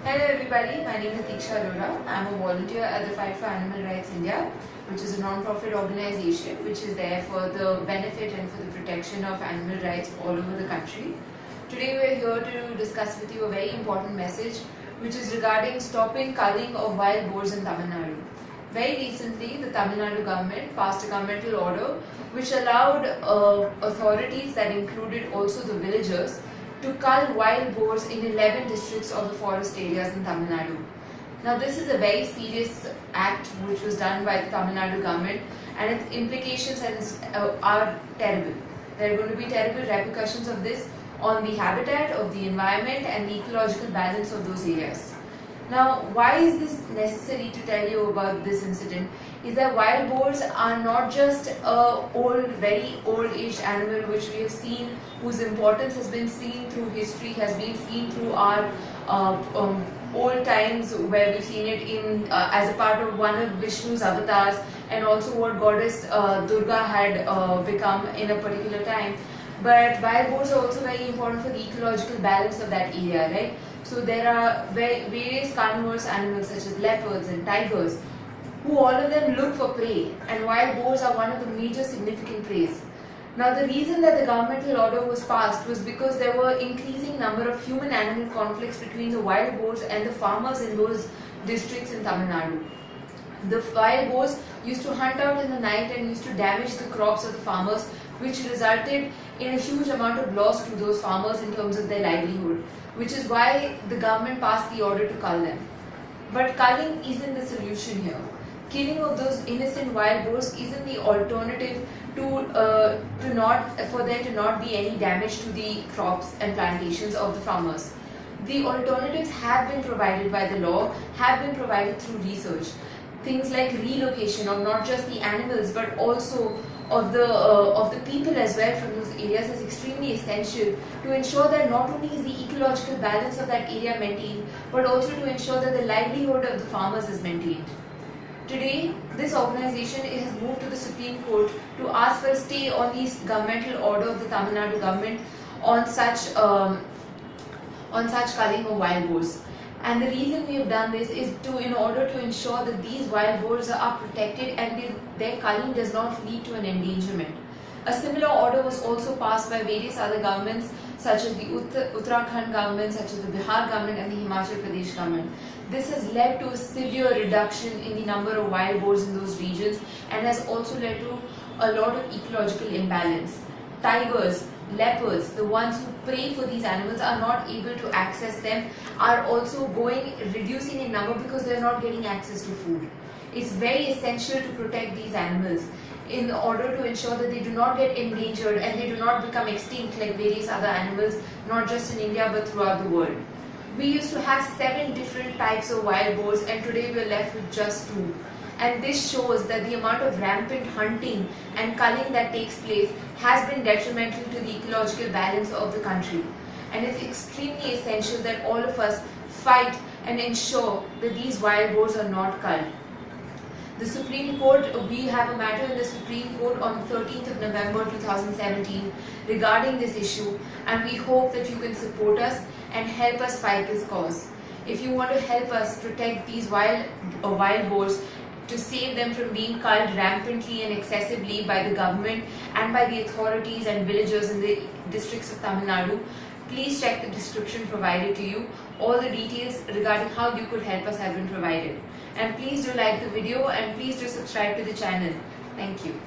Hello everybody, my name is Diksha Arora. I am a volunteer at the Fight for Animal Rights India, which is a non-profit organization which is there for the benefit and for the protection of animal rights all over the country. Today we are here to discuss with you a very important message which is regarding stopping culling of wild boars in Tamil Nadu. Very recently, the Tamil Nadu government passed a governmental order which allowed authorities that included also the villagers to cull wild boars in 11 districts of the forest areas in Tamil Nadu. Now this is a very serious act which was done by the Tamil Nadu government, and its implications are terrible. There are going to be terrible repercussions of this on the habitat, of the environment and the ecological balance of those areas. Now, why is this necessary to tell you about this incident? Is that wild boars are not just a very old-aged animal which we have seen, whose importance has been seen through history, has been seen through our old times, where we've seen it in as a part of one of Vishnu's avatars, and also what goddess Durga had become in a particular time. But wild boars are also very important for the ecological balance of that area, right? So there are various carnivorous animals such as leopards and tigers, who all of them look for prey, and wild boars are one of the major significant preys. Now the reason that the governmental order was passed was because there were increasing number of human-animal conflicts between the wild boars and the farmers in those districts in Tamil Nadu. The wild boars used to hunt out in the night and used to damage the crops of the farmers, which resulted in a huge amount of loss to those farmers in terms of their livelihood, which is why the government passed the order to cull them. But culling isn't the solution here. Killing of those innocent wild boars isn't the alternative for there to not be any damage to the crops and plantations of the farmers. The alternatives have been provided by the law, have been provided through research. Things like relocation of not just the animals but also of the people as well from those areas is extremely essential to ensure that not only is the ecological balance of that area maintained, but also to ensure that the livelihood of the farmers is maintained. Today, this organization has moved to the Supreme Court to ask for a stay on the governmental order of the Tamil Nadu government on such culling of wild boars. And the reason we have done this is in order to ensure that these wild boars are protected and their culling does not lead to an endangerment. A similar order was also passed by various other governments such as the Uttarakhand government, such as the Bihar government and the Himachal Pradesh government. This has led to a severe reduction in the number of wild boars in those regions and has also led to a lot of ecological imbalance. Tigers, leopards, the ones who prey for these animals, are not able to access them, are also reducing in number because they are not getting access to food. It's very essential to protect these animals in order to ensure that they do not get endangered and they do not become extinct like various other animals, not just in India but throughout the world. We used to have 7 different types of wild boars, and today we are left with just 2. And this shows that the amount of rampant hunting and culling that takes place has been detrimental to the ecological balance of the country. And it's extremely essential that all of us fight and ensure that these wild boars are not culled. The Supreme Court, we have a matter in the Supreme Court on 13th of November 2017 regarding this issue, and we hope that you can support us and help us fight this cause. If you want to help us protect these wild boars, to save them from being culled rampantly and excessively by the government and by the authorities and villagers in the districts of Tamil Nadu, please check the description provided to you. All the details regarding how you could help us have been provided. And please do like the video and please do subscribe to the channel. Thank you.